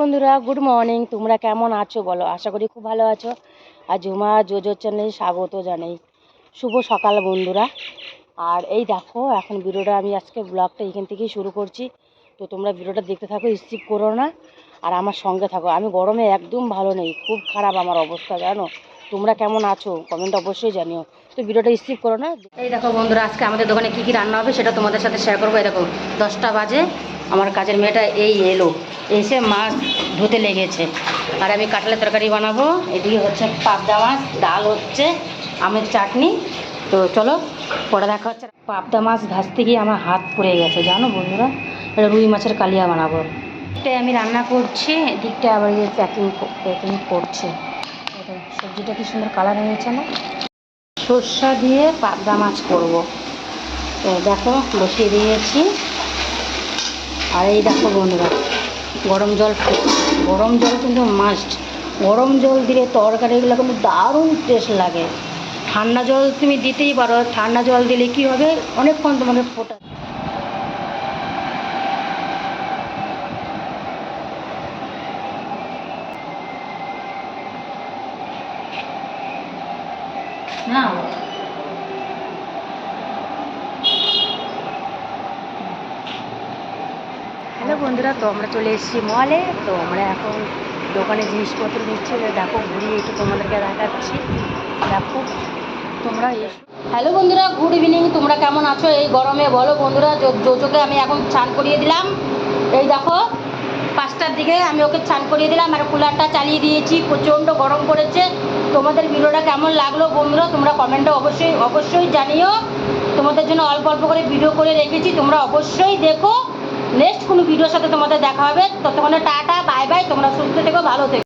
বন্ধুরা, good morning. তোমরা কেমন আছো বলো? আশা করি খুব ভালো আছো। আর ঝুমা জোজোর চ্যানেলে স্বাগত জানাই। শুভ সকাল বন্ধুরা। আর এই দেখো, এখন ভিডিওটা আমি আজকে ব্লগটা এখান থেকেই শুরু করছি। তো তোমরা ভিডিওটা দেখতে থাকো, স্কিপ করো না, আর আমার সঙ্গে থাকো। আমি গরমে একদম ভালো নেই, খুব খারাপ আমার অবস্থা, জানো। তোমরা কেমন আছো কমেন্ট অবশ্যই জানিও। তো ভিডিওটা স্কিপ করো না। এই দেখো বন্ধুরা, আজকে আমাদের দোকানে কী কী রান্না হবে সেটা তোমাদের সাথে শেয়ার করবো। এই দেখো, 10টা বাজে, আমার কাজের মেয়েটা এলো, এসে মাছ ধুতে লেগেছে। আর আমি কাঁঠালের তরকারি বানাবো। এদিকে হচ্ছে পাবদা মাছ, ডাল হচ্ছে, আমের চাটনি। তো চলো পরে দেখা হচ্ছে। পাবদা মাছ ভাজতে গিয়ে আমার হাত পুড়ে গেছে, জানো বন্ধুরা। এটা রুই মাছের কালিয়া বানাবো। এটাই আমি রান্না করছি, এদিকটা আবার প্যাকিং করছে। সবজিটা কি সুন্দর কালার হয়েছে না। সর্ষা দিয়ে পাবদা মাছ করব। তো দেখো বসিয়ে দিয়েছি। আর এই দেখো বন্ধুরা, গরম জল কিন্তু মাস্ট। গরম জল দিলে তরকারিগুলো কিন্তু দারুণ টেস্ট লাগে। ঠান্ডা জল তুমি দিতেই পারো, ঠান্ডা জল দিলে কী হবে, অনেকক্ষণ তোমাকে ফোটা না। হ্যালো বন্ধুরা, তো আমরা চলে এসেছি মলে। তো আমরা এখন দোকানে জিনিসপত্র নিচ্ছি। দেখো ঘুরিয়ে একটু তোমাদেরকে দেখাচ্ছি, দেখো তোমরা এসো। হ্যালো বন্ধুরা, গুড ইভিনিং। তোমরা কেমন আছো এই গরমে বলো বন্ধুরা। জোজোকে আমি এখন স্নান করিয়ে দিলাম। এই দেখো 5টার দিকে আমি ওকে স্নান করিয়ে দিলাম, আর কুলারটা চালিয়ে দিয়েছি। প্রচণ্ড গরম পড়েছে। তোমাদের ভিডিওটা কেমন লাগলো বন্ধুরা তোমরা কমেন্টে অবশ্যই জানিও। তোমাদের জন্য অল্প অল্প করে ভিডিও করে রেখেছি, তোমরা অবশ্যই দেখো। নেক্সট কোনো ভিডিওর সাথে তোমাদের দেখা হবে। ততক্ষণে টাটা, বাই বাই। তোমরা সুস্থ থেকো, ভালো থেকো।